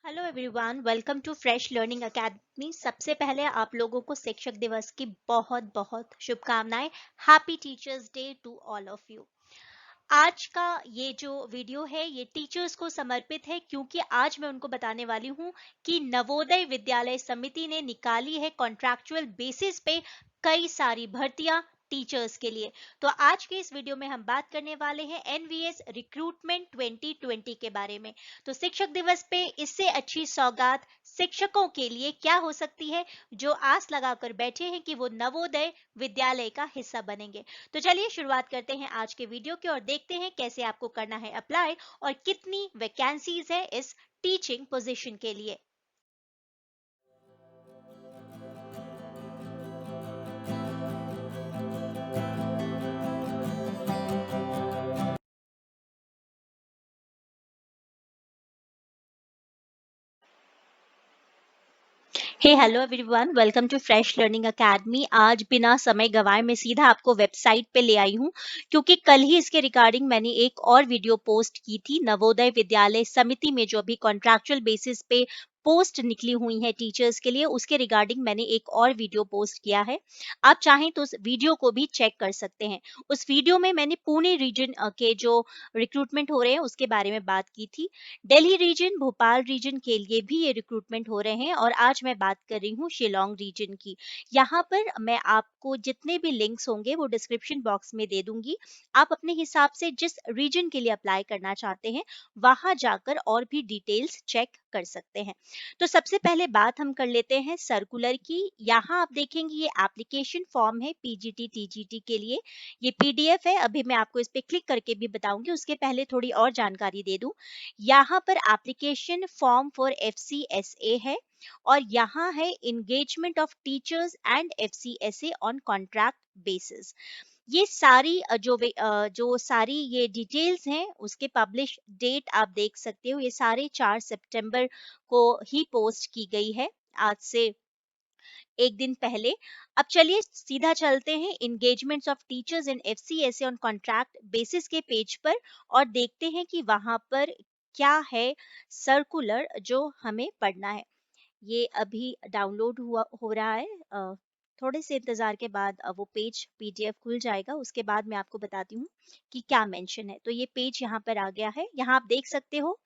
Hello everyone, welcome to fresh learning academy. सबसे पहले आप लोगों को शिक्षक दिवस की बहुत बहुत शुभकामनाएं। Happy teachers day to all of you. आज का ये जो वीडियो है ये टीचर्स को समर्पित है, क्योंकि आज मैं उनको बताने वाली हूँ कि नवोदय विद्यालय समिति ने निकाली है कॉन्ट्रैक्चुअल बेसिस पे कई सारी भर्तियां टीचर्स के लिए। तो आज के इस वीडियो में हम बात करने वाले हैं एनवीएस रिक्रूटमेंट 2020 के बारे में। तो शिक्षक दिवस पे इससे अच्छी सौगात शिक्षकों के लिए क्या हो सकती है, जो आस लगाकर बैठे हैं कि वो नवोदय विद्यालय का हिस्सा बनेंगे। तो चलिए शुरुआत करते हैं आज के वीडियो की और देखते हैं कैसे आपको करना है अप्लाई और कितनी वैकेंसीज है इस टीचिंग पोजीशन के लिए। Hey hello everyone, welcome to fresh learning academy. आज बिना समय गवाए मैं सीधा आपको वेबसाइट पे ले आई हूँ, क्योंकि कल ही इसके रिगार्डिंग मैंने एक और वीडियो पोस्ट की थी। नवोदय विद्यालय समिति में जो अभी कॉन्ट्रैक्चुअल बेसिस पे पोस्ट निकली हुई है टीचर्स के लिए, उसके रिगार्डिंग मैंने एक और वीडियो पोस्ट किया है। आप चाहें तो उस वीडियो को भी चेक कर सकते हैं। उस वीडियो में मैंने पुणे रीजन के जो रिक्रूटमेंट हो रहे हैं उसके बारे में बात की थी। दिल्ली रीजन, भोपाल रीजन के लिए भी ये रिक्रूटमेंट हो रहे हैं और आज मैं बात कर रही हूँ शिलोंग रीजन की। यहाँ पर मैं आपको जितने भी लिंक्स होंगे वो डिस्क्रिप्शन बॉक्स में दे दूंगी। आप अपने हिसाब से जिस रीजन के लिए अप्लाई करना चाहते हैं वहां जाकर और भी डिटेल्स चेक कर सकते हैं। तो सबसे पहले बात हम कर लेते हैं सर्कुलर की। यहाँ आप देखेंगे ये एप्लीकेशन फॉर्म है पीजीटी टीजीटी के लिए। ये पीडीएफ है, अभी मैं आपको इस पे क्लिक करके भी बताऊंगी। उसके पहले थोड़ी और जानकारी दे दूं। यहाँ पर एप्लीकेशन फॉर्म फॉर एफसीएसए है और यहाँ है engagement of teachers and FCSA on contract basis. ये सारी जो सारी ये डिटेल्स हैं उसके पब्लिश डेट आप देख सकते हो। ये सारे 4 सितंबर को ही पोस्ट की गई है, आज से एक दिन पहले। अब चलिए सीधा चलते हैं engagements of teachers in FCSA on contract basis के पेज पर और देखते हैं कि वहां पर क्या है सर्कुलर जो हमें पढ़ना है। ये अभी डाउनलोड हुआ हो रहा है। थोड़े से इंतजार के बाद वो पेज पीडीएफ खुल जाएगा। उसके बाद मैं आपको बताती हूँ कि क्या मेंशन है। तो ये पेज यहाँ पर आ गया है। यहाँ आप देख सकते हो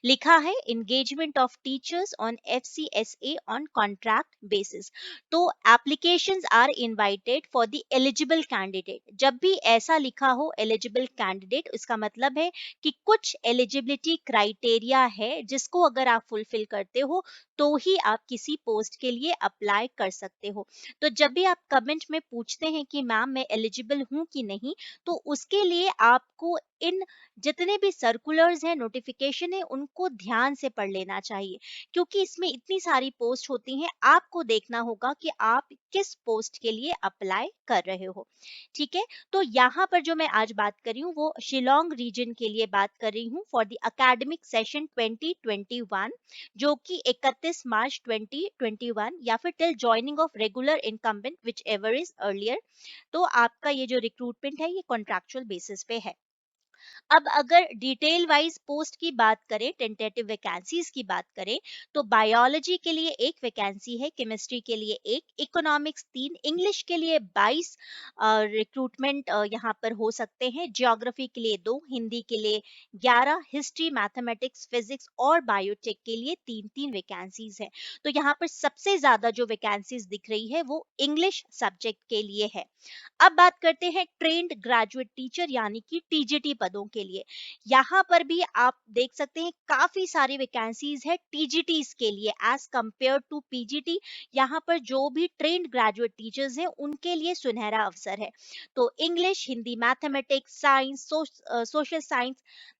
लिखा है engagement of teachers on FCSA on contract basis. तो applications are invited for the eligible candidate. जब भी ऐसा लिखा हो एलिजिबल कैंडिडेट, इसका मतलब है कि कुछ एलिजिबिलिटी क्राइटेरिया है जिसको अगर आप फुलफिल करते हो तो ही आप किसी पोस्ट के लिए अप्लाई कर सकते हो। तो जब भी आप कमेंट में पूछते हैं कि मैम मैं एलिजिबल हूं कि नहीं, तो उसके लिए आपको इन जितने भी सर्कुलर्स हैं, नोटिफिकेशन है, उनको ध्यान से पढ़ लेना चाहिए, क्योंकि इसमें इतनी सारी पोस्ट होती हैं। आपको देखना होगा कि आप किस पोस्ट के लिए अप्लाई कर रहे हो। ठीक है। तो यहाँ पर जो मैं आज बात कर रही हूँ वो शिलोंग रीजन के लिए बात कर रही हूँ फॉर द एकेडमिक सेशन 2021, जो कि 31 मार्च 2021 या फिर till joining of regular incumbent which ever is earlier. तो आपका ये जो रिक्रूटमेंट है ये कॉन्ट्रैक्चुअल बेसिस पे है। अब अगर डिटेल वाइज पोस्ट की बात करें, टेंटेटिव वैकेंसीज की बात करें, तो बायोलॉजी के लिए एक वैकेंसी है, केमिस्ट्री के लिए एक, इकोनॉमिक्स 3, इंग्लिश के लिए 22 रिक्रूटमेंट यहाँ पर हो सकते हैं, ज्योग्राफी के लिए 2, हिंदी के लिए 11, हिस्ट्री, मैथमेटिक्स, फिजिक्स और बायोटेक के लिए 3-3 वैकेंसीज है। तो यहाँ पर सबसे ज्यादा जो वैकेंसीज दिख रही है वो इंग्लिश सब्जेक्ट के लिए है। अब बात करते हैं ट्रेंड ग्रेजुएट टीचर यानी कि टीजीटी पदों के लिए। यहाँ पर भी आप देख सकते हैं काफी सारी वैकेंसीज है टीजीटीज के लिए एज कंपेयर टू पीजीटी। यहाँ पर जो भी ट्रेंड ग्रेजुएट टीचर्स हैं उनके लिए सुनहरा अवसर है। तो English, Hindi, mathematics, science, social science,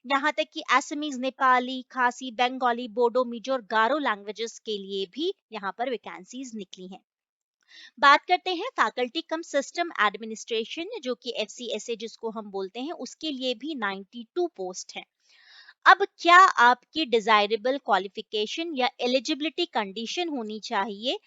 यहाँ तक कि असमीज, नेपाली, खासी, बंगाली, बोडो, मिजो और गारो लैंग्वेजेस के लिए भी यहाँ पर वैकेंसीज निकली हैं। बात करते हैं फैकल्टी कम सिस्टम एडमिनिस्ट्रेशन, जो कि एफसीएसए जिसको हम बोलते हैं, उसके लिए भी 92 पोस्ट हैं। अब क्या आपकी डिजायरेबल क्वालिफिकेशन या एलिजिबिलिटी कंडीशन होनी चाहिए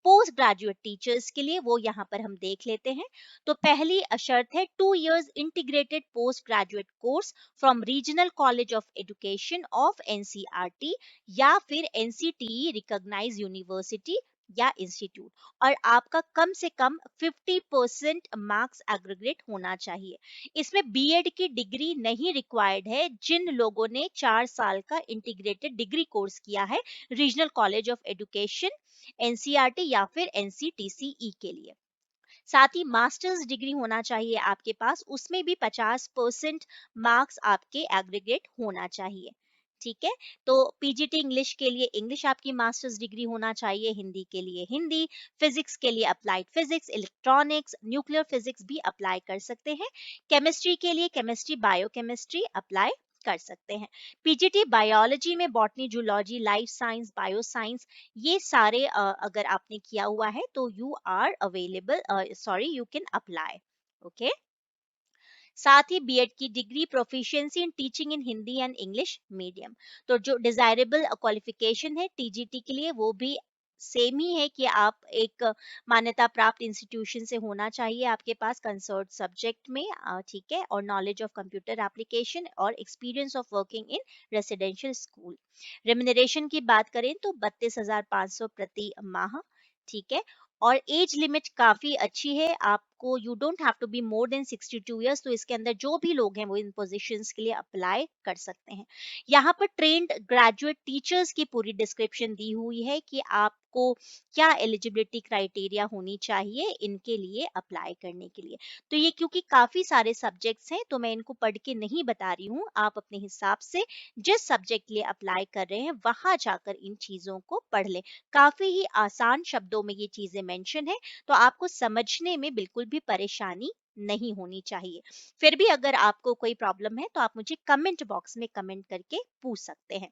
पोस्ट ग्रेजुएट टीचर्स के लिए वो यहाँ पर हम देख लेते हैं। तो पहली शर्त है 2 years integrated post graduate course from regional college of education of NCERT या फिर एनसीटीई रिकॉग्नाइज यूनिवर्सिटी या इंस्टीट्यूट, और आपका कम से कम 50% मार्क्स एग्रीगेट होना चाहिए। इसमें बीएड की डिग्री नहीं रिक्वायर्ड है जिन लोगों ने 4 साल का इंटीग्रेटेड डिग्री कोर्स किया है regional college of education NCERT या फिर एनसीटीसीई के लिए। साथ ही मास्टर्स डिग्री होना चाहिए आपके पास, उसमें भी 50% मार्क्स आपके एग्रीगेट होना चाहिए। ठीक है, तो पीजीटी इंग्लिश के लिए इंग्लिश आपकी मास्टर्स डिग्री होना चाहिए, हिंदी के लिए हिंदी, फिजिक्स के लिए applied physics, electronics, nuclear physics भी अप्लाई कर सकते हैं, केमिस्ट्री के लिए केमिस्ट्री बायोकेमिस्ट्री अप्लाई कर सकते हैं। पीजीटी बायोलॉजी में botany, zoology, life science, bio science, ये सारे अगर आपने किया हुआ है तो you are available, sorry you can apply. Okay, साथ ही बीएड की degree proficiency in teaching in Hindi and English medium, तो जो डिजायरेबल क्वालिफिकेशन है टीजीटी के लिए वो भी सेम ही है कि आप एक मान्यता प्राप्त इंस्टीट्यूशन से होना चाहिए आपके पास कंसर्ट सब्जेक्ट में, ठीक है, और नॉलेज ऑफ कंप्यूटर एप्लीकेशन और experience of working in residential school. Remuneration की बात करें तो 32,500 प्रति माह, ठीक है, और एज लिमिट काफी अच्छी है, आपको you don't have to be more than 62 years, तो इसके अंदर जो भी लोग हैं वो इन पोजीशंस के लिए अप्लाई कर सकते हैं। यहाँ पर ट्रेंड ग्रेजुएट टीचर्स की पूरी डिस्क्रिप्शन दी हुई है कि आपको क्या एलिजिबिलिटी क्राइटेरिया होनी चाहिए इनके लिए अप्लाई करने के लिए। तो ये क्योंकि काफी सारे सब्जेक्ट्स हैं तो मैं इनको पढ़ के नहीं बता रही हूँ, आप अपने हिसाब से जिस सब्जेक्ट के लिए अप्लाई कर रहे हैं वहां जाकर इन चीजों को पढ़ लें। काफी ही आसान शब्दों में ये चीजें मेंशन है, तो आपको समझने में बिल्कुल भी परेशानी नहीं होनी चाहिए। फिर भी अगर आपको कोई प्रॉब्लम है तो आप मुझे कमेंट बॉक्स में कमेंट करके पूछ सकते हैं।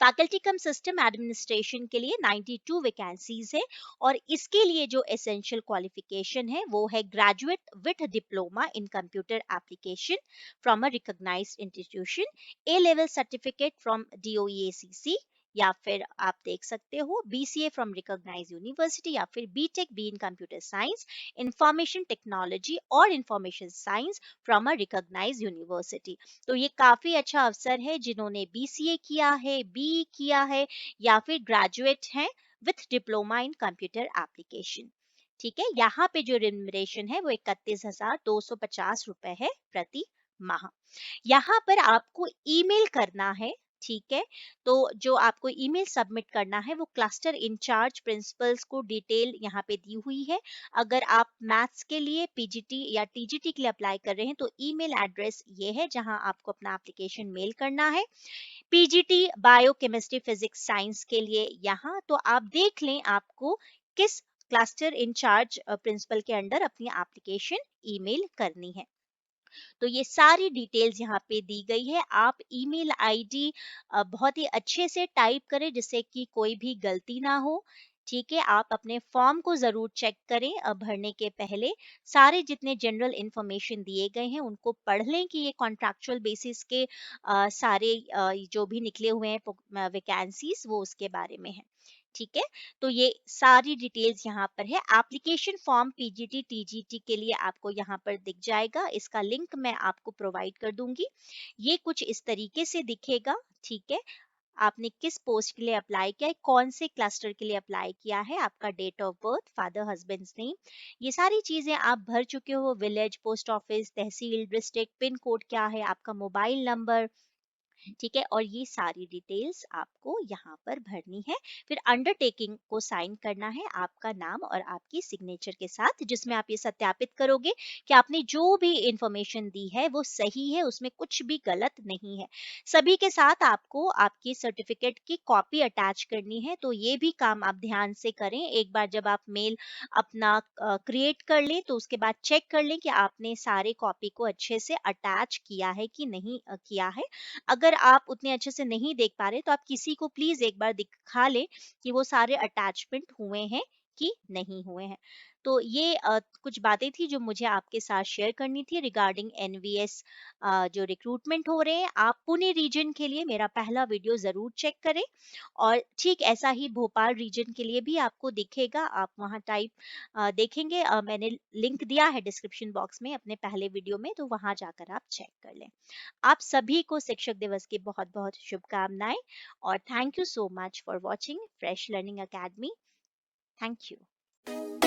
फैकल्टी कम सिस्टम एडमिनिस्ट्रेशन के लिए 92 वैकेंसीज है, और इसके लिए जो एसेंशियल क्वालिफिकेशन है वो है graduate with diploma in computer application from a recognised institution, A level certificate from DOEACC, या फिर आप देख सकते हो बीसीए फ्रॉम रिकॉग्नाइज्ड यूनिवर्सिटी, या फिर B Tech B in computer science, information technology और information science from a recognised university. तो ये काफी अच्छा अवसर है जिन्होंने बीसीए किया है, बी किया है, या फिर ग्रेजुएट हैं with diploma in computer application. ठीक है, यहाँ पे जो रिम्यूनरेशन है वो 31,250 रुपए है प्रति माह। यहाँ पर आपको ईमेल करना है, ठीक है, तो जो आपको ईमेल सबमिट करना है वो क्लस्टर इंचार्ज प्रिंसिपल्स को डिटेल यहाँ पे दी हुई है। अगर आप मैथ्स के लिए पीजीटी या टीजीटी के लिए अप्लाई कर रहे हैं तो ईमेल एड्रेस ये है जहां आपको अपना एप्लीकेशन मेल करना है। PGT bio chemistry physics science के लिए यहाँ तो आप देख लें आपको किस क्लस्टर इंचार्ज प्रिंसिपल के अंडर अपनी एप्लीकेशन ईमेल करनी है। तो ये सारी डिटेल्स यहाँ पे दी गई है। आप ईमेल आईडी बहुत ही अच्छे से टाइप करें जिससे कि कोई भी गलती ना हो। ठीक है, आप अपने फॉर्म को जरूर चेक करें भरने के पहले। सारे जितने जनरल इंफॉर्मेशन दिए गए हैं उनको पढ़ लें कि ये कॉन्ट्रैक्चुअल बेसिस के सारे जो भी निकले हुए हैं वैकेंसीज वो उसके बारे में है। ठीक है, तो ये सारी डिटेल्स यहाँ पर है। एप्लीकेशन फॉर्म पीजीटी टीजीटी के लिए आपको यहाँ पर दिख जाएगा, इसका लिंक मैं आपको प्रोवाइड कर दूंगी। ये कुछ इस तरीके से दिखेगा। ठीक है, आपने किस पोस्ट के लिए अप्लाई किया है, कौन से क्लस्टर के लिए अप्लाई किया है, आपका date of birth, father husband's name, ये सारी चीजें आप भर चुके हो, विलेज, पोस्ट ऑफिस, तहसील, डिस्ट्रिक्ट, पिन कोड क्या है, आपका मोबाइल नंबर, ठीक है, और ये सारी डिटेल्स आपको यहाँ पर भरनी है। फिर अंडरटेकिंग को साइन करना है आपका नाम और आपकी सिग्नेचर के साथ, जिसमें आप ये सत्यापित करोगे कि आपने जो भी इंफॉर्मेशन दी है वो सही है, उसमें कुछ भी गलत नहीं है। सभी के साथ आपको आपकी सर्टिफिकेट की कॉपी अटैच करनी है, तो ये भी काम आप ध्यान से करें। एक बार जब आप मेल अपना क्रिएट कर लें तो उसके बाद चेक कर लें कि आपने सारे कॉपी को अच्छे से अटैच किया है कि नहीं किया है। अगर आप उतने अच्छे से नहीं देख पा रहे तो आप किसी को प्लीज एक बार दिखा लें कि वो सारे अटैचमेंट हुए हैं कि नहीं हुए हैं। तो ये कुछ बातें थी जो मुझे आपके साथ शेयर करनी थी रिगार्डिंग एनवीएस जो रिक्रूटमेंट हो रहे हैं। आप पुणे रीजन के लिए मेरा पहला वीडियो ज़रूर चेक करें, और ठीक ऐसा ही भोपाल रीजन के लिए भी आपको दिखेगा। आप वहाँ टाइप देखेंगे, मैंने लिंक दिया है डिस्क्रिप्शन बॉक्स में अपने पहले वीडियो में, तो वहाँ जाकर आप चेक कर लें। आप सभी को शिक्षक दिवस की बहुत बहुत शुभकामनाएं, और thank you so much for watching fresh learning academy. Thank you.